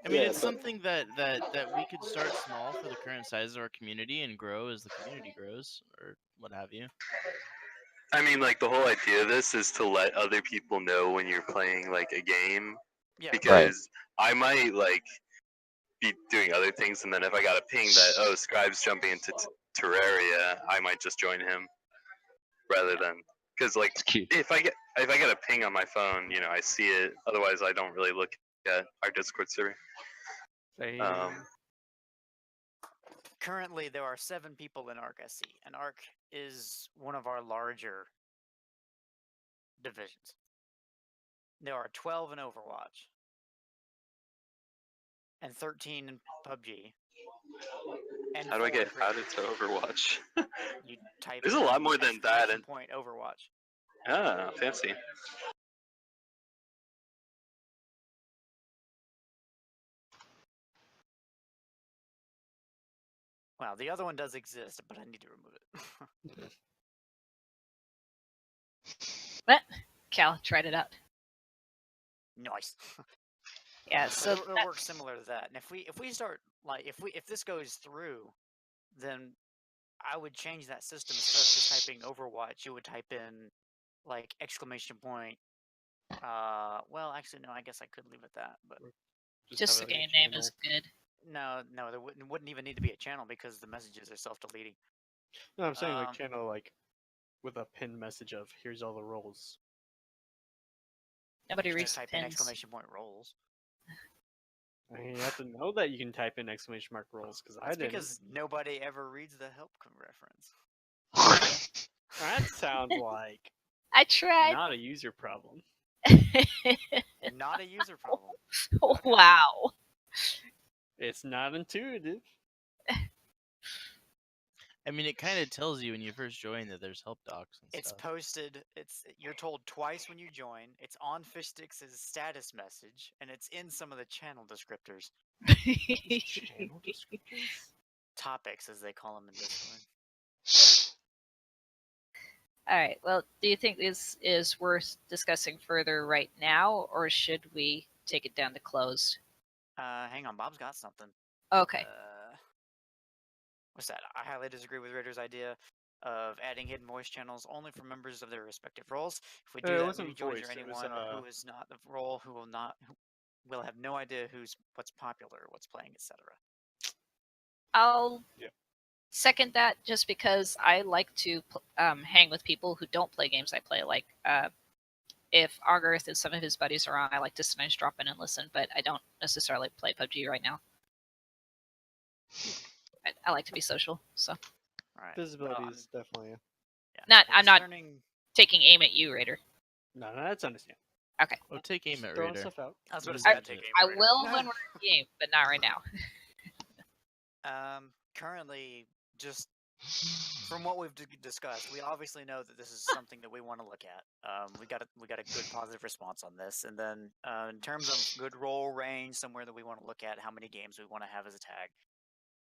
I mean, Yeah, it's but something that we could start small for the current size of our community and grow as the community grows, or what have you. I mean, like the whole idea of this is to let other people know when you're playing like a game, Yeah. Right. because I might like be doing other things, and then if I got a ping that Scribe's jumping into Terraria, I might just join him rather than because like It's cute. if I get a ping on my phone, I see it. Otherwise, I don't really look at our Discord server. Same. Currently, there are 7 people in Arc SC, and Arc is one of our larger divisions. There are 12 in Overwatch, and 13 in PUBG. And How do I 4 in get Creative. added to Overwatch? You type There's a in lot more than that, exclamation and point Overwatch. fancy. Well, the other one does exist, but I need to remove it. But Cal tried it out. Nice. Yeah, so it'll work similar to that. And if we start like if this goes through, then I would change that system. Instead of just typing Overwatch, you would type in like exclamation point. Well, actually, no. I guess I could leave it that, but just the have it like game a name channel. is good. no, there wouldn't even need to be a channel because the messages are self-deleting. No, I'm saying like Um, channel like with a pinned message of here's all the roles. Nobody just reads type in pins. exclamation point roles. I mean, you have to know that you can type in exclamation mark roles because I That's didn't. because nobody ever reads the help reference. That sounds like I tried. not a user problem. Not a user problem. Wow. It's not intuitive. I mean, it kind of tells you when you first join that there's help docs and It's stuff. posted. You're told twice when you join. It's on Fishstix's status message, and it's in some of the channel descriptors. Channel descriptors? Topics, as they call them in Discord. All right. Well, do you think this is worth discussing further right now, or should we take it down to closed? Hang on, Bob's got something. Okay. What's that? I highly disagree with Raider's idea of adding hidden voice channels only for members of their respective roles. If we do It that, wasn't new joins voice, or it was, anyone who is not the role who will have no idea what's popular, what's playing, etc. I'll Yeah. second that just because I like to hang with people who don't play games I play. Like, if Argarth and some of his buddies are on, I like to sometimes drop in and listen, but I don't necessarily play PUBG right now. I like to be social, so. All right. Visibility is definitely. Yeah. I'm not Concerning- taking aim at you, Raider. No, that's understandable. Okay. Oh, take aim at Throwing Raider. stuff out. I was about to What say is I'd it? take aim I Raider. will when we're in game, but not right now. Currently, just from what we've discussed, we obviously know that this is something that we want to look at. We got a good positive response on this, and then in terms of good roll range, somewhere that we want to look at, how many games we want to have as a tag,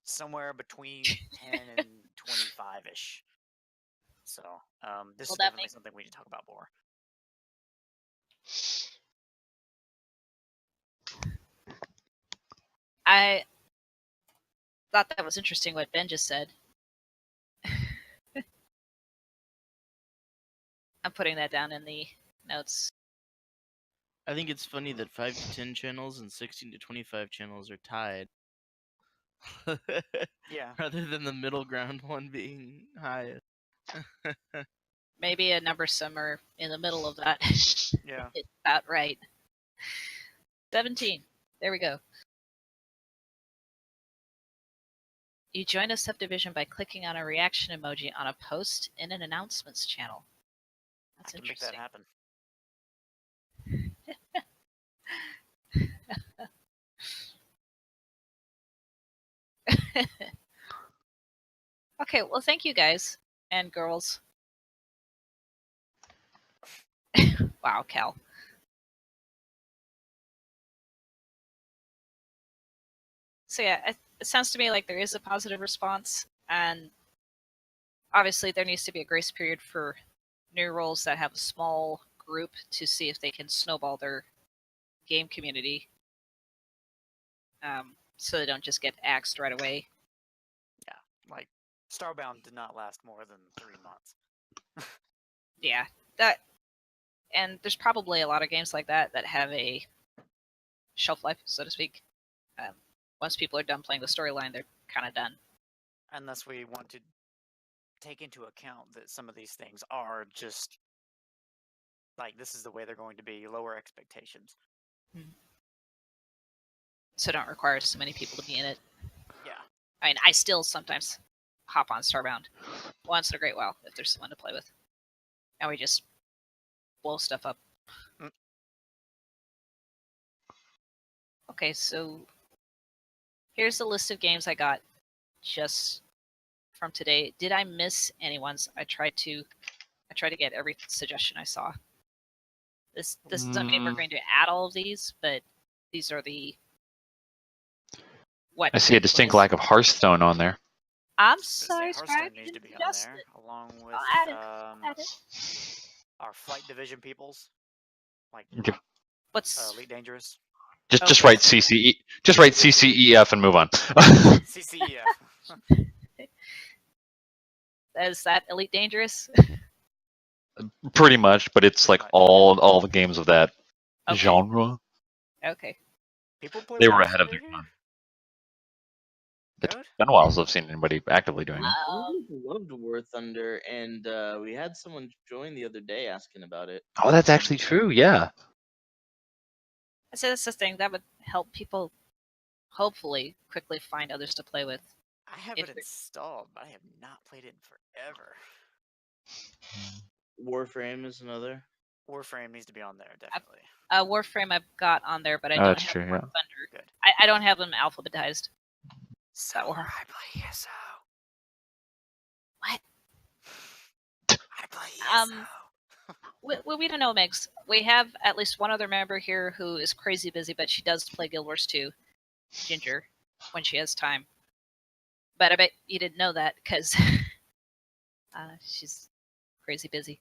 somewhere between 10 and 25-ish. So this Well, is that definitely makes- something we need to talk about more. I thought that was interesting what Ben just said. I'm putting that down in the notes. I think it's funny that 5 to 10 channels and 16 to 25 channels are tied. Yeah. Rather than the middle ground one being highest. Maybe a number somewhere in the middle of that. Yeah. It's about right. 17. There we go. You join a subdivision by clicking on a reaction emoji on a post in an announcements channel. That's I can make that interesting. happen. Okay, well, thank you guys and girls. Wow, Cal. So yeah, it sounds to me like there is a positive response, and obviously there needs to be a grace period for new roles that have a small group to see if they can snowball their game community. so they don't just get axed right away. Like Starbound did not last more than 3 months. Yeah, that, and there's probably a lot of games like that that have a shelf life, so to speak. Once people are done playing the storyline, they're kind of done. Unless we want to take into account that some of these things are just like this is the way they're going to be, lower expectations. So don't require so many people to be in it. Yeah. I mean, I still sometimes hop on Starbound once in a great while if there's someone to play with, and we just blow stuff up. Mm. Okay, so here's the list of games I got just from today. Did I miss anyone's? I tried to get every suggestion I saw. This doesn't mean we're going to add all of these, but these are the what I see a distinct lack of Hearthstone on there. I'm Say sorry, Hearthstone Scribe, needs to be on just there, along with add it. our Flight Division peoples, like Yep. What's Elite Dangerous, Just Okay. write CCE. Just write CCEF and move on. CCEF. is that Elite Dangerous? Pretty much, but it's Pretty like much. all the games of that Okay. genre. Okay. People play. They were War ahead of their Thunder time. here? It's Good. been a while since I've seen anybody actively doing it. I loved War Thunder, and we had someone join the other day asking about it. Oh, that's actually true. Yeah. I say that's the thing that would help people hopefully quickly find others to play with. I have If it it- installed, but I have not played it in forever. Warframe is another. Warframe needs to be on there, definitely. Warframe I've got on there, but I Oh, don't that's have true, War yeah. Thunder. Good. I don't have them alphabetized. So will I play ESO. What? I play ESO. We don't know, Megs. We have at least one other member here who is crazy busy, but she does play Guild Wars 2, Ginger, when she has time. But I bet you didn't know that because she's crazy busy.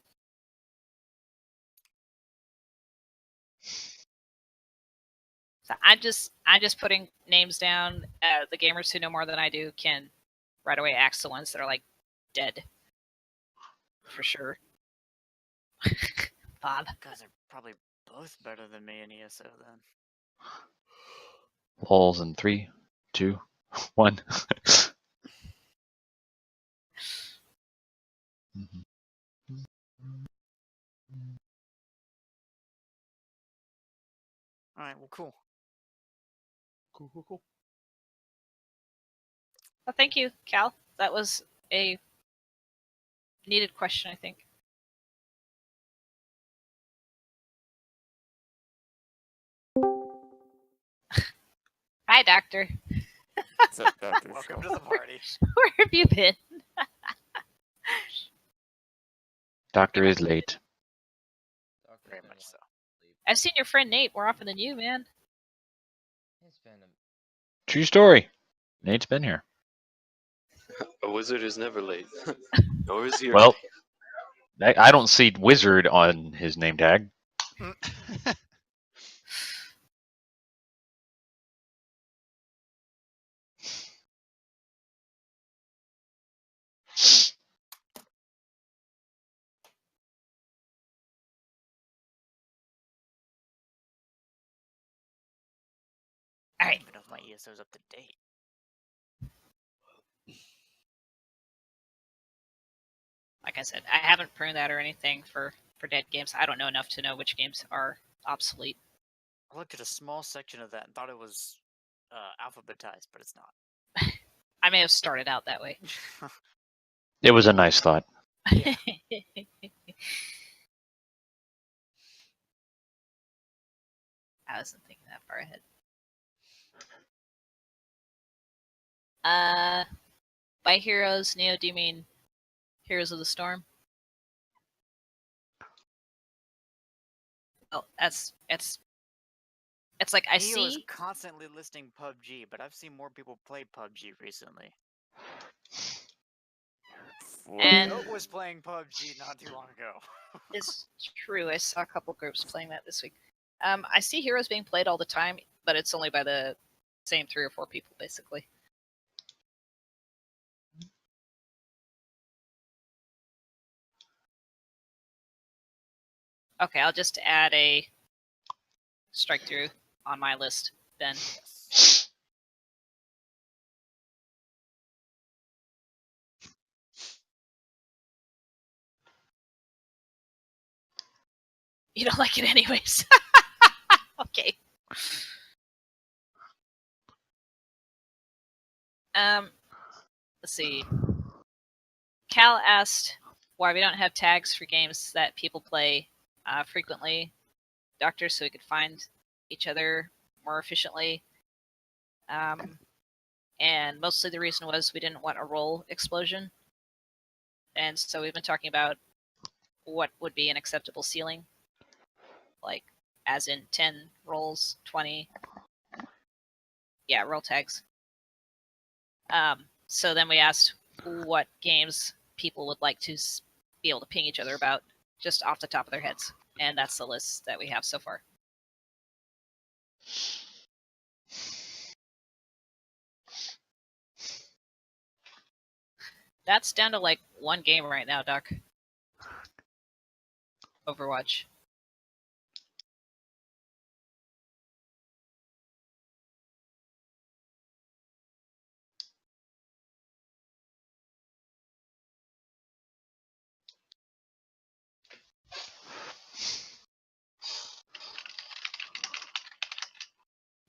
So I'm just putting names down. The gamers who know more than I do can right away axe the ones that are like dead for sure. Bob. You guys are probably both better than me in ESO then. Lols in 3, 2, 1. Alright, well, cool. Cool. Well, thank you, Cal. That was a needed question, I think. Hi, Doctor. What's up, Dr. Welcome to the party. Where have you been? Doctor is late. Very much so. I've seen your friend Nate more often than you, man. It's been a True story. Nate's been here. A wizard is never late. Nor is he. Well, I don't see wizard on his name tag. I Alright. don't even know if my ESO's up to date. Like I said, I haven't pruned that or anything for dead games. I don't know enough to know which games are obsolete. I looked at a small section of that and thought it was alphabetized, but it's not. I may have started out that way. It was a nice thought. Yeah. I wasn't thinking that far ahead. By heroes, Neo, do you mean Heroes of the Storm? Oh, it's like I Neo is see. constantly listing PUBG, but I've seen more people play PUBG recently. And- Note was playing PUBG not too long ago. It's true. I saw a couple groups playing that this week. I see heroes being played all the time, but it's only by the same 3 or 4 people, basically. Okay, I'll just add a strike through on my list then. Yes. You don't like it anyways. Okay. Let's see. Cal asked why we don't have tags for games that people play frequently, Doctor, so we could find each other more efficiently. And mostly the reason was we didn't want a roll explosion. And so we've been talking about what would be an acceptable ceiling. Like, as in 10 rolls, 20. Yeah, roll tags. So then we asked what games people would like to be able to ping each other about just off the top of their heads. And that's the list that we have so far. That's down to like 1 game right now, Doc. Overwatch.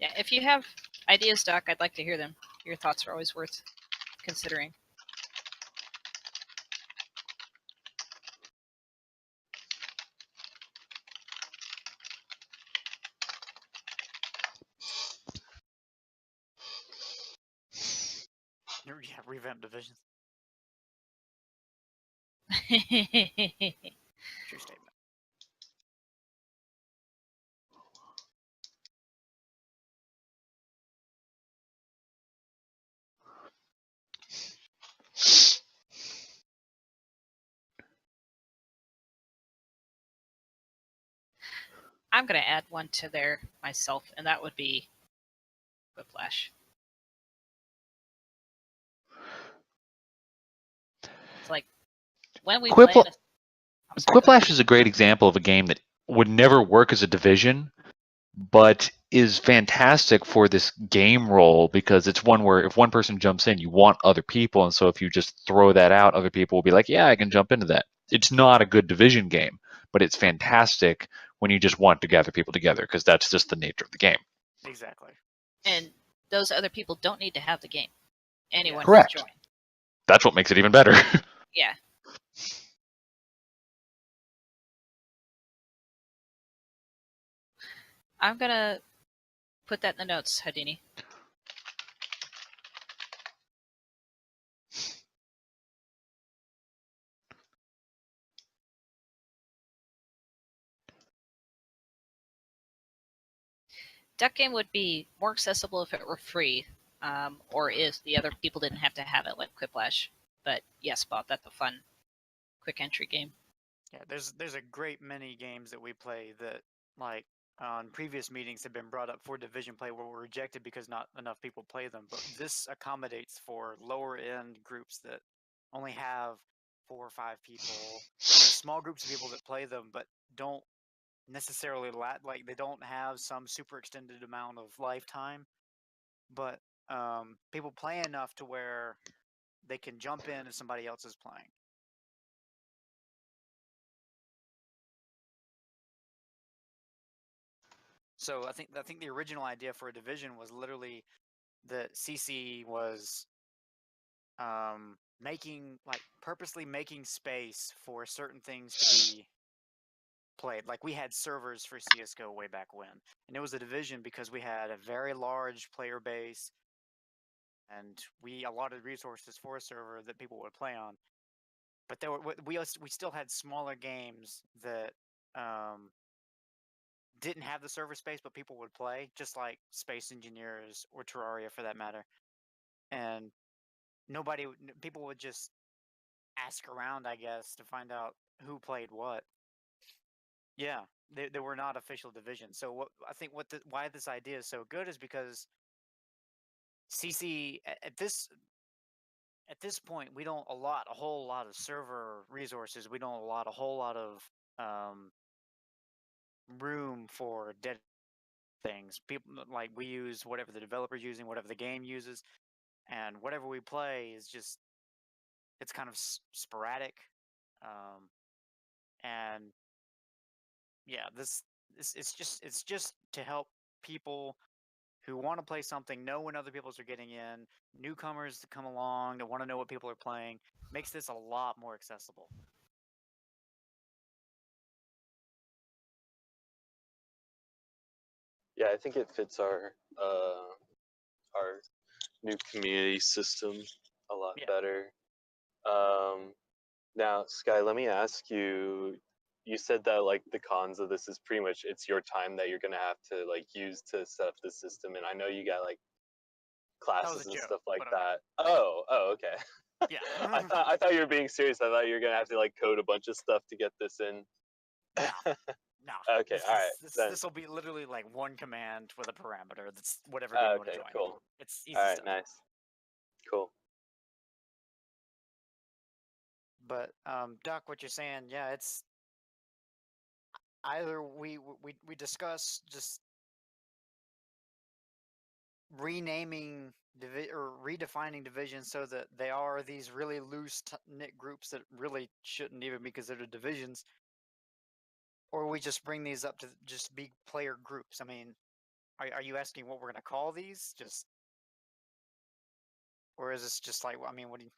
Yeah, if you have ideas, Doc, I'd like to hear them. Your thoughts are always worth considering. Yeah, revamp divisions. True statement. I'm going to add one to there myself, and that would be Whiplash. It's like, when we play... Quiplash is a great example of a game that would never work as a division, but is fantastic for this game role because it's one where if one person jumps in, you want other people, and so if you just throw that out, other people will be like, yeah, I can jump into that. It's not a good division game, but it's fantastic when you just want to gather people together because that's just the nature of the game. Exactly. And those other people don't need to have the game. Anyone Correct. can join. That's what makes it even better. Yeah. I'm going to put that in the notes, Houdini. Duck Game would be more accessible if it were free, or if the other people didn't have to have it like Quiplash. But yes, Bob, that's a fun, quick entry game. Yeah, there's a great many games that we play that, like, on previous meetings have been brought up for division play where were rejected because not enough people play them. But this accommodates for lower end groups that only have 4 or 5 people, small groups of people that play them, but don't necessarily like they don't have some super extended amount of lifetime, but people play enough to where they can jump in if somebody else is playing. So I think the original idea for a division was literally that CC was purposely making space for certain things to be played. Like, we had servers for CSGO way back when, and it was a division because we had a very large player base and we allotted resources for a server that people would play on. But we still had smaller games that didn't have the server space, but people would play, just like Space Engineers or Terraria for that matter. And people would just ask around, I guess, to find out who played what. Yeah, they were not official divisions. So why this idea is so good is because CC at this point, we don't allot a whole lot of server resources. We don't allot a whole lot of room for dead things. People like we use whatever the developer's using, whatever the game uses, and whatever we play is just it's kind of sporadic. And yeah, this it's just to help people who want to play something, know when other people's are getting in, newcomers to come along that want to know what people are playing, makes this a lot more accessible. Yeah, I think it fits our new community system a lot Yeah. better. Now, Sky, let me ask you. You said that like the cons of this is pretty much it's your time that you're gonna have to like use to set up the system, and I know you got like classes and joke, stuff like but okay. that. Oh, okay. Yeah. I thought you were being serious. I thought you were gonna have to like code a bunch of stuff to get this in. No. Okay, all right. Then. This will be literally like one command with a parameter. That's whatever game you want to Okay, join. cool. It's easy All right, stuff. nice. Cool. But Doc, what you're saying, yeah, it's either we discuss just renaming or redefining divisions so that they are these really loose knit groups that really shouldn't even be considered divisions, or we just bring these up to just be player groups. I mean, are you asking what we're going to call these? Just, or is this just like, I mean, what do you?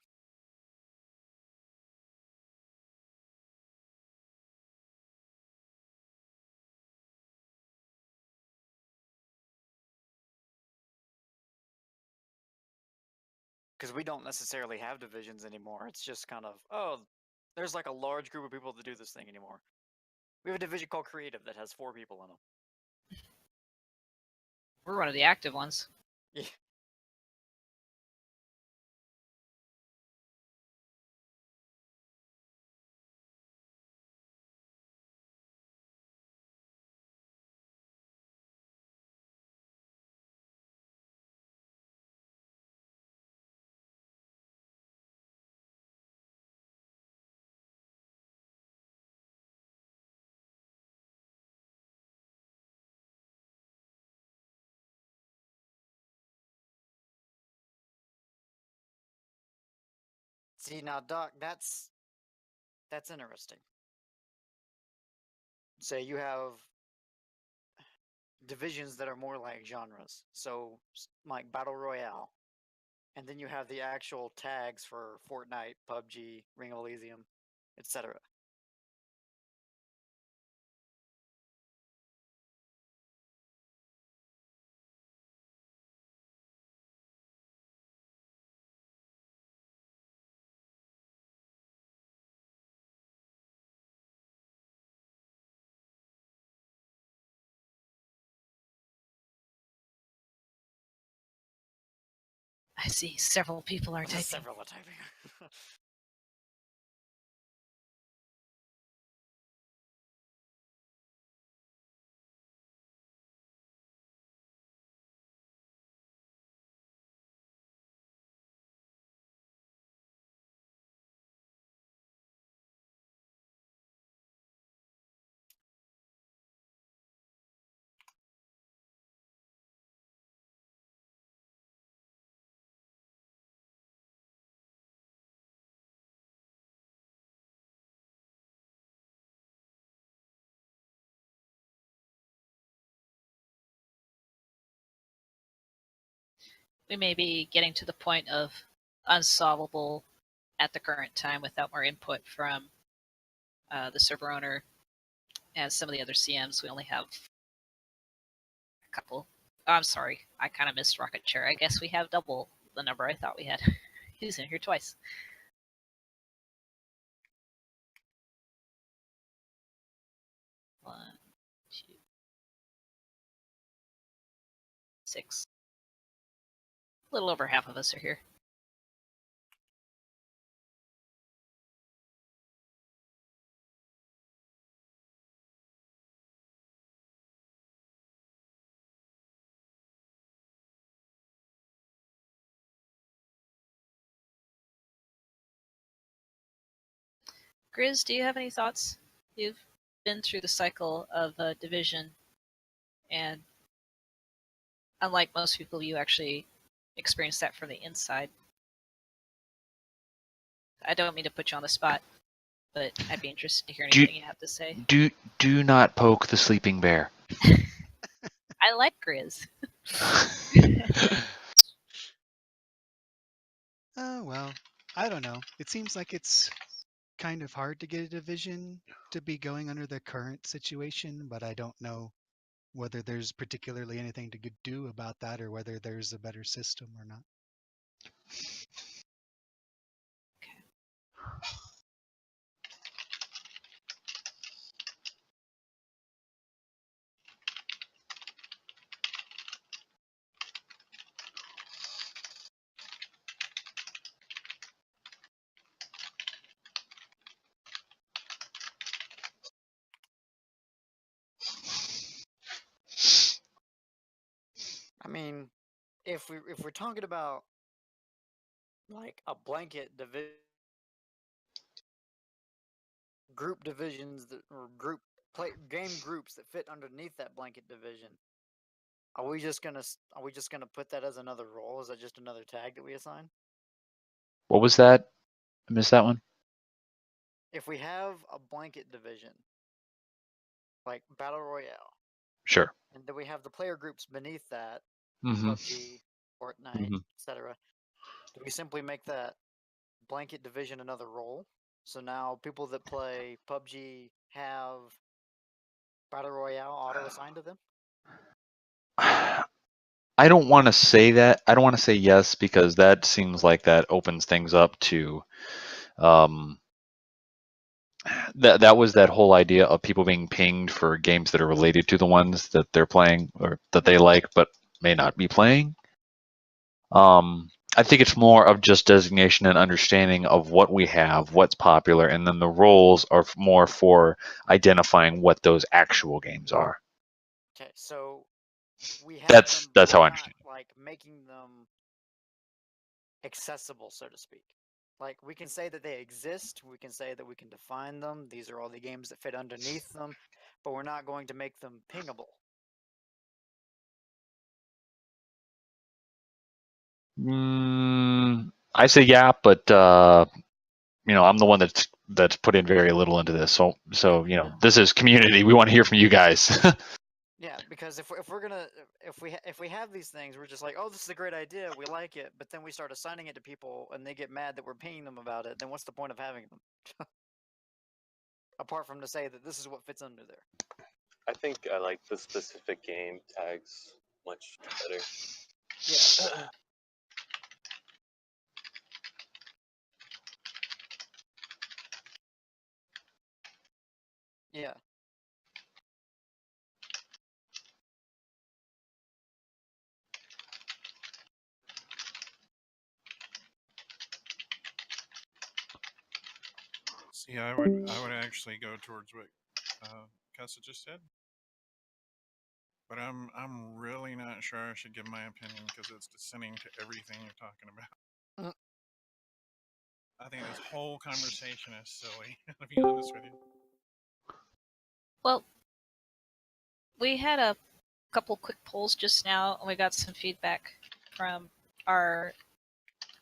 Because we don't necessarily have divisions anymore. It's just kind of, oh, there's like a large group of people that do this thing anymore. We have a division called Creative that has 4 people in them. We're one of the active ones. Yeah. See now, Doc, that's interesting. Say you have divisions that are more like genres, so like Battle Royale, and then you have the actual tags for Fortnite, PUBG, Ring of Elysium, etc. I see several people are typing. Several are typing. We may be getting to the point of unsolvable at the current time without more input from the server owner and some of the other CMs. We only have a couple. Oh, I'm sorry, I kind of missed Rocket Chair. I guess we have double the number I thought we had. He's in here twice. 1, 2, 6. A little over half of us are here. Grizz, do you have any thoughts? You've been through the cycle of division, and unlike most people, you actually experienced that from the inside. I don't mean to put you on the spot, but I'd be interested to hear Do you- anything you have to say. Do not poke the sleeping bear. I like Grizz. Oh, well, I don't know. It seems like it's kind of hard to get a division to be going under the current situation, but I don't know whether there's particularly anything to do about that or whether there's a better system or not. I mean, if we're talking about like a blanket group divisions that or game groups that fit underneath that blanket division, are we just gonna put that as another role? Is that just another tag that we assign? What was that? I missed that one. If we have a blanket division like Battle Royale, Sure. and then we have the player groups beneath that, Mm-hmm. PUBG, Fortnite, etc. Do we simply make that blanket division another role? So now people that play PUBG have Battle Royale auto-assigned to them? I don't want to say that. I don't want to say yes because that seems like that opens things up to that was that whole idea of people being pinged for games that are related to the ones that they're playing or that they like but may not be playing. I think it's more of just designation and understanding of what we have, what's popular, and then the roles are more for identifying what those actual games are. Okay, so we have That's them, but how I we're understand not, like, making them accessible, so to speak. Like, we can say that they exist, we can say that we can define them, these are all the games that fit underneath them, but we're not going to make them pingable. I say yeah, but I'm the one that's put in very little into this. So this is community. We want to hear from you guys. Yeah, because if we're gonna if we have these things, we're just like, oh, this is a great idea, we like it, but then we start assigning it to people, and they get mad that we're paying them about it. Then what's the point of having them? Apart from to say that this is what fits under there. I think I like the specific game tags much better. Yeah. Yeah. See, I would actually go towards what Kessa just said, but I'm really not sure I should give my opinion because it's dissenting to everything you're talking about. I think this whole conversation is silly, to be honest with you. Well, we had a couple quick polls just now, and we got some feedback from our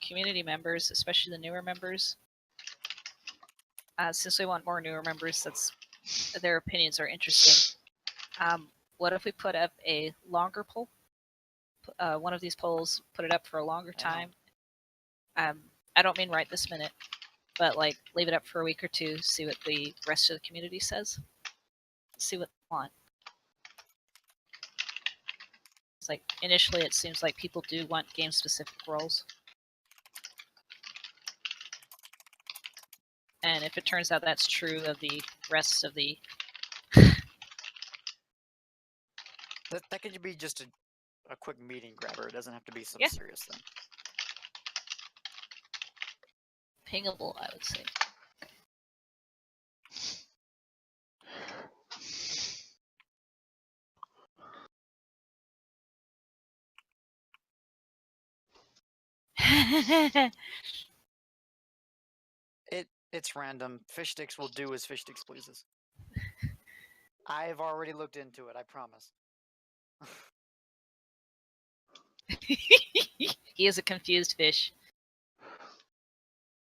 community members, especially the newer members. Since we want more newer members, their opinions are interesting. What if we put up a longer poll? One of these polls, put it up for a longer time. I don't mean right this minute, but like leave it up for a week or two, see what the rest of the community says, see what they want. It's like initially it seems like people do want game-specific roles. And if it turns out that's true of the rest of the... that could be just a quick meeting grabber. It doesn't have to be some serious thing. Pingable, I would say. It's random. Fish sticks will do as fish sticks pleases. I've already looked into it. I promise. He is a confused fish.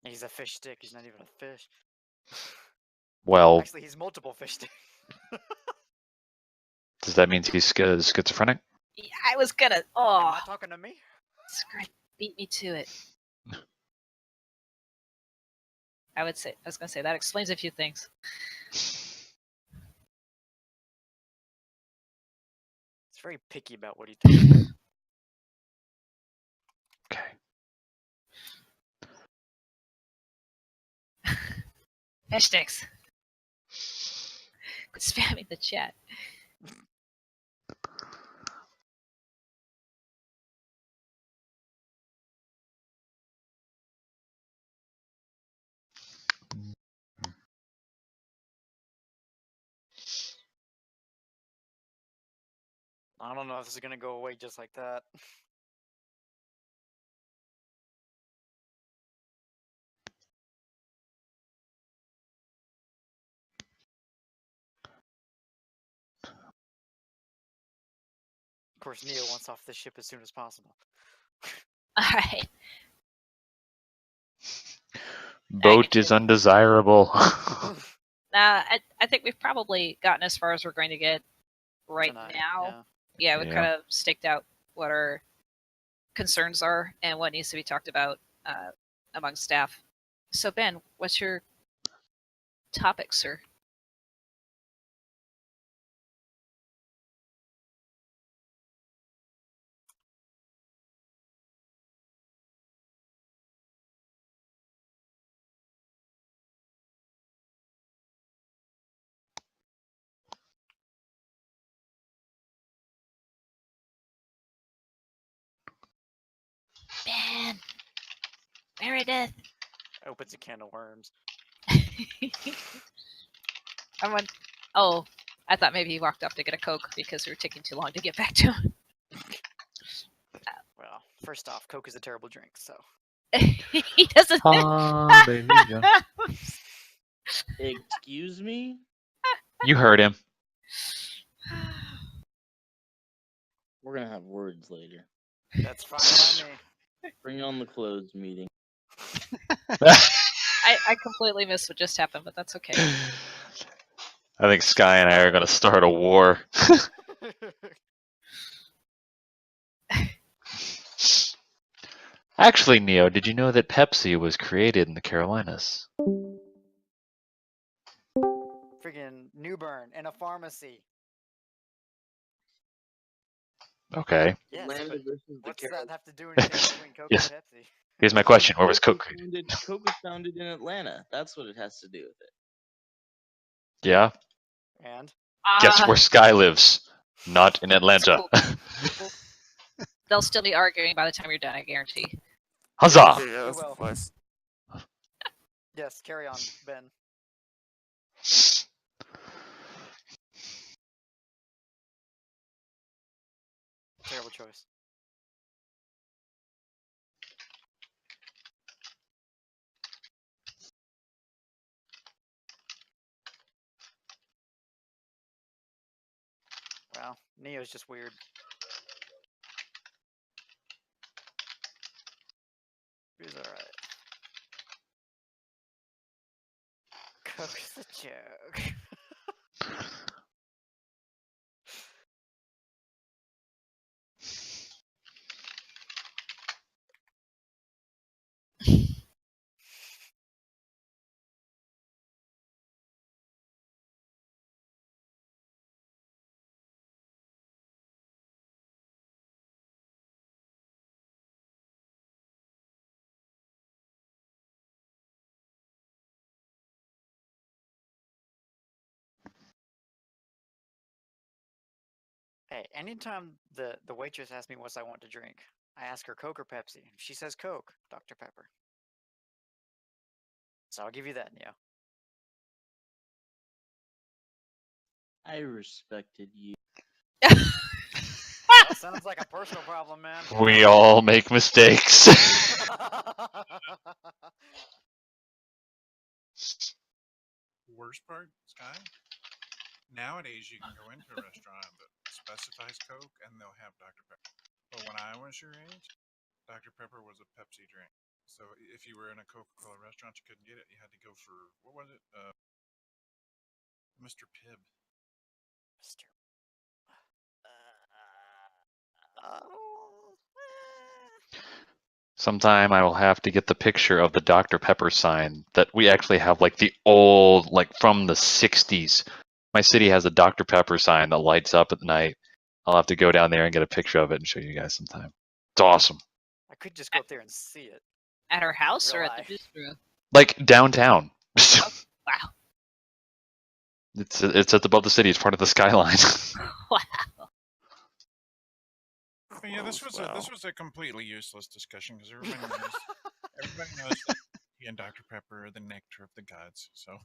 He's a fish stick. He's not even a fish. Well, Actually, he's multiple fish sticks. does that mean he's schizophrenic? Yeah, I was gonna. Am Oh, I talking to me? Scribe beat me to it. I was gonna say that explains a few things. He's very picky about what he thinks. Okay. Fish sticks. Quit spamming the chat. I don't know if this is gonna go away just like that. Of course, Neo wants off this ship as soon as possible. All right. Boat is undesirable. I think we've probably gotten as far as we're going to get right Tonight, now. Yeah, we've Yeah. kind of staked out what our concerns are and what needs to be talked about among staff. So, Ben, what's your topic, sir? Ben! Meredith! Opens a can of worms. Oh, I thought maybe he walked up to get a Coke because we were taking too long to get back to him. Well, first off, Coke is a terrible drink, so. He doesn't. Hallelujah. Excuse me? You heard him. We're gonna have words later. That's fine by me. Bring on the closed meeting. I completely missed what just happened, but that's okay. I think Sky and I are going to start a war. Actually, Neo, did you know that Pepsi was created in the Carolinas? Friggin' Newbern in a pharmacy. Okay. Yes, Atlanta but versus the what's Carol- that have to do anything between Coke Yes. and Pepsi? Here's my question. Where was Coke created? Coke was founded in Atlanta. That's what it has to do with it. Yeah? And? Guess where Sky lives? Not in Atlanta. They'll still be arguing by the time you're done, I guarantee. Huzzah! Yeah, that's close. Yes, carry on, Ben. Terrible choice. Wow, Neo's just weird. He's alright. Coke's a joke. Hey, anytime the waitress asks me what I want to drink, I ask her Coke or Pepsi. If she says Coke, Dr. Pepper. So I'll give you that, Neo. I respected you. Well, sounds like a personal problem, man. We all make mistakes. Worst part, Sky? Nowadays, you can go into a restaurant that specifies Coke and they'll have Dr. Pepper. But when I was your age, Dr. Pepper was a Pepsi drink. So if you were in a Coca-Cola restaurant, you couldn't get it. You had to go for, what was it? Mr. Pibb. Mr. Sometime I will have to get the picture of the Dr. Pepper sign that we actually have, like the old, like from the 60s. My city has a Dr. Pepper sign that lights up at night. I'll have to go down there and get a picture of it and show you guys sometime. It's awesome. I could just go up there and see it. At our house or Real at the life. bistro? Like downtown. Wow. It's at above the city. It's part of the skyline. Wow. But yeah, this was a completely useless discussion because everybody knows that he and Dr. Pepper are the nectar of the gods. So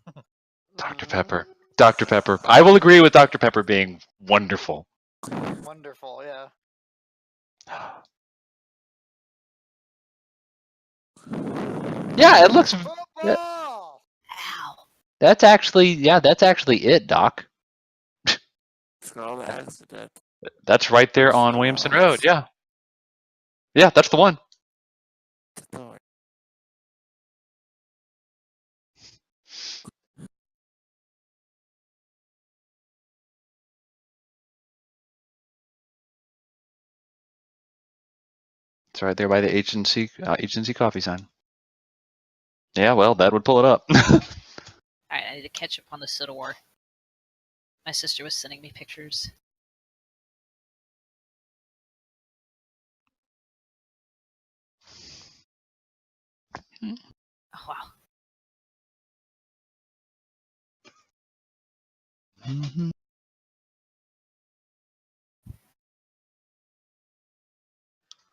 Dr. Pepper. Dr. Pepper. I will agree with Dr. Pepper being wonderful. Wonderful, yeah. Yeah, it looks. Football! That's actually it, Doc. It's not an accident. That's right there on Williamson Road. Yeah. Yeah, that's the one. It's right there by the H&C coffee sign. Yeah, well, that would pull it up. Alright, I need to catch up on the Civil War. My sister was sending me pictures. Oh, wow. Mm-hmm.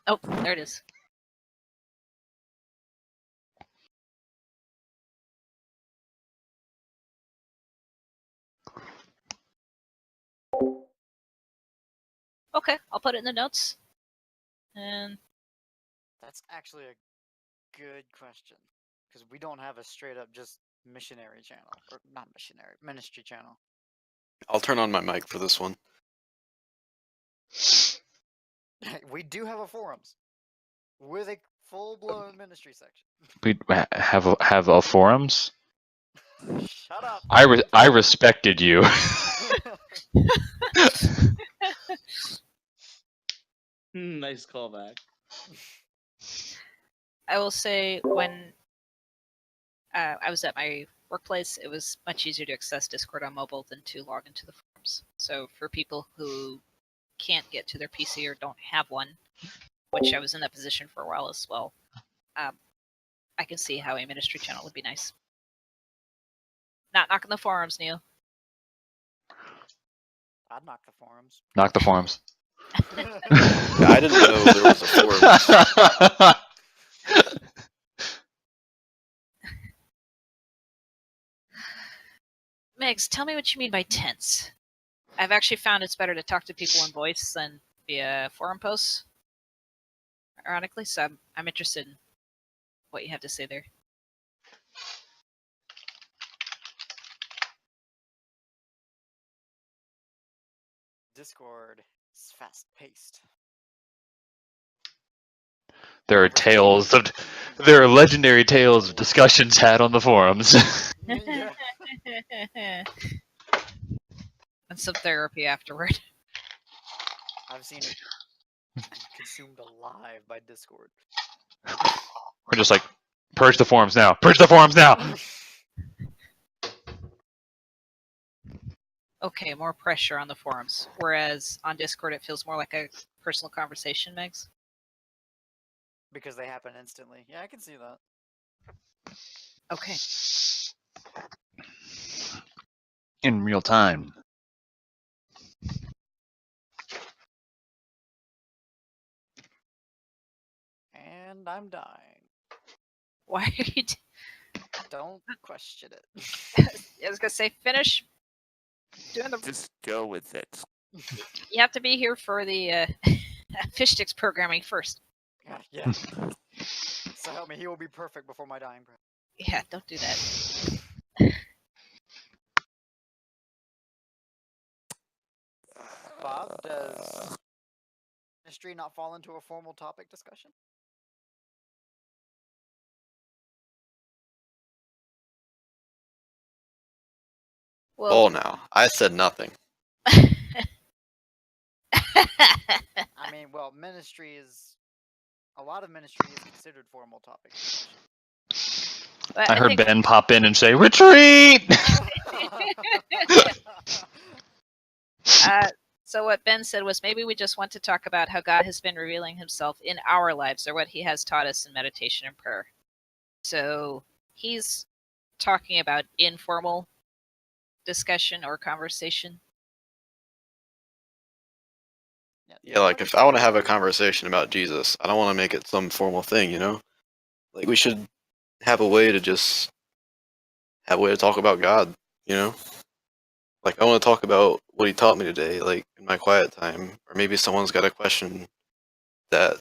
Oh, there it is. Okay, I'll put it in the notes. And That's actually a good question. Because we don't have a straight up just missionary channel. Or not missionary, ministry channel. I'll turn on my mic for this one. We do have a forums. With a full blown ministry section. We have a forums. Shut up. I respected you. Nice callback. I will say when I was at my workplace, it was much easier to access Discord on mobile than to log into the forums. So for people who can't get to their PC or don't have one, which I was in that position for a while as well, I can see how a ministry channel would be nice. Not knocking the forums, Neil. I'd knock the forums. Knock the forums. Yeah, I didn't know there was a forum. Megs, tell me what you mean by tense. I've actually found it's better to talk to people in voice than via forum posts. Ironically, so I'm interested in what you have to say there. Discord is fast paced. There are legendary tales of discussions had on the forums. Yeah. And some therapy afterward. I've seen it consumed alive by Discord. We're just like, purge the forums now. Purge the forums now. Okay, more pressure on the forums. Whereas on Discord, it feels more like a personal conversation, Megs. Because they happen instantly. Yeah, I can see that. Okay. In real time. And I'm dying. Why are you? Don't question it. I was gonna say finish doing the. Just go with it. You have to be here for the fish sticks programming first. Yeah. So help me, he will be perfect before my dying breath. Yeah, don't do that. Bob, does ministry not fall into a formal topic discussion? Oh, now I said nothing. I mean, well, ministry is a lot of ministry is considered formal topic discussion. I heard Ben pop in and say, "Retreat!" So what Ben said was maybe we just want to talk about how God has been revealing himself in our lives, or what he has taught us in meditation and prayer. So he's talking about informal discussion or conversation. Yeah, like if I want to have a conversation about Jesus, I don't want to make it some formal thing, you know? Like we should have a way to just have a way to talk about God, you know? Like I want to talk about what he taught me today, like in my quiet time, or maybe someone's got a question that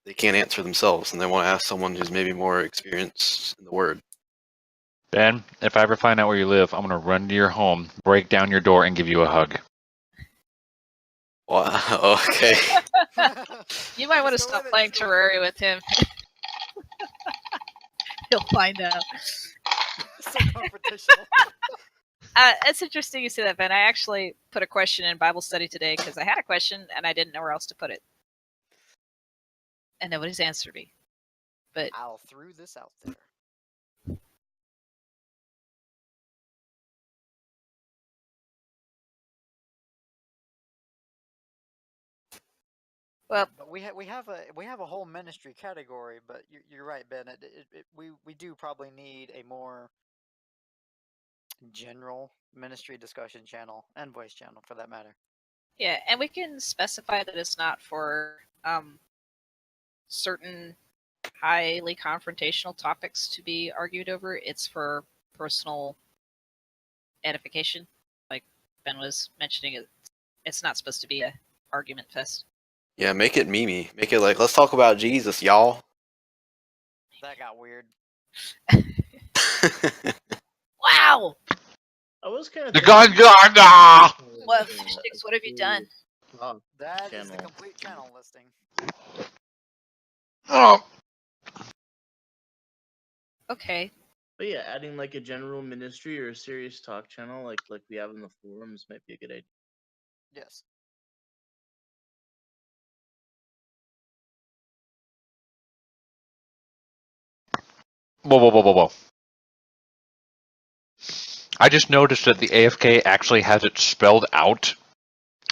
they can't answer themselves and they want to ask someone who's maybe more experienced in the word. Ben, if I ever find out where you live, I'm gonna run to your home, break down your door, and give you a hug. Wow, okay. You might want to stop playing Terraria with him. He'll find out. So confrontational. It's interesting you say that, Ben. I actually put a question in Bible study today because I had a question and I didn't know where else to put it. And nobody's answered me. But I'll throw this out there. Well, but we have a whole ministry category, but you're right, Ben. We do probably need a more general ministry discussion channel and voice channel for that matter. yeah, and we can specify that it's not for certain highly confrontational topics to be argued over. It's for personal edification, like Ben was mentioning. It's not supposed to be a argument fest. Yeah, make it memey. Make it like, let's talk about Jesus, y'all. That got weird. Wow! I was kind of The God. What, Fishsticks, what have you done? That is the complete channel listing. Oh. Okay. But yeah, adding like a general ministry or a serious talk channel like we have in the forums might be a good idea. Yes. Whoa. I just noticed that the AFK actually has it spelled out.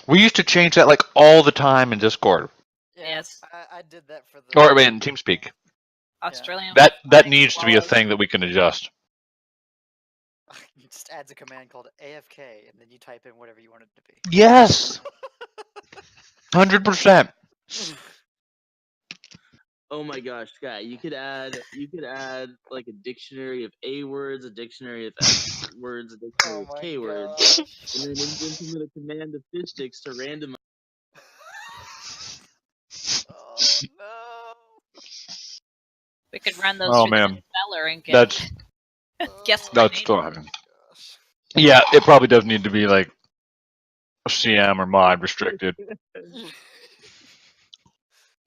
We used to change that like all the time in Discord. Yes. I did that for the. Or in TeamSpeak. Australian. That needs to be a thing that we can adjust. It just adds a command called AFK, and then you type in whatever you want it to be. Yes. 100%. Oh my gosh, Sky! You could add like a dictionary of A words, a dictionary of F words, a dictionary of K words, and then implement a command of Fishsticks to randomize. Oh no! We could run those Oh through the man, speller and get that's guess my name. still. Yeah, it probably does need to be like CM or mod restricted.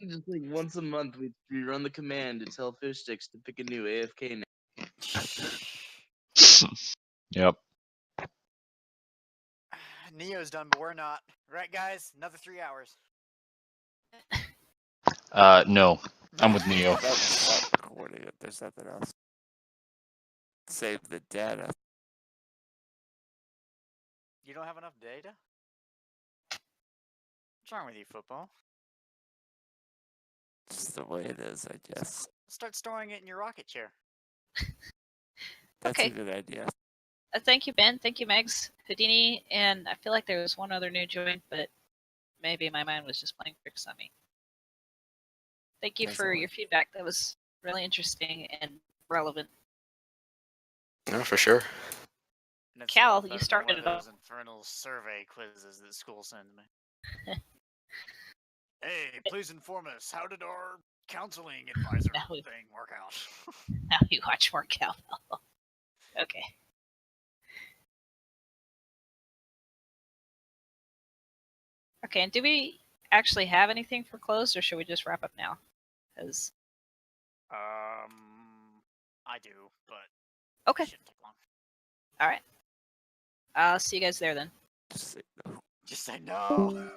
Just like once a month, we run the command to tell Fishsticks to pick a new AFK name. Yep. Neo's done, but we're not. Right, guys? Another 3 hours. No, I'm with Neo. Stop recording it. There's nothing else. Save the data. You don't have enough data? What's wrong with you, football? Just the way it is, I guess. Start storing it in your rocket chair. That's Okay. a good idea. Thank you, Ben. Thank you, Megs, Houdini, and I feel like there was one other new join, but maybe my mind was just playing tricks on me. Thank you for your feedback. That was really interesting and relevant. No, for sure. Cal, you started it all. Those infernal survey quizzes that school sends me. Hey, please inform us. How did our counseling advisor thing work out? Now you watch more Cal. Okay. Okay, and do we actually have anything for closed, or should we just wrap up now? Because I do, but okay, it shouldn't take long. all right. I'll see you guys there then. Just say no.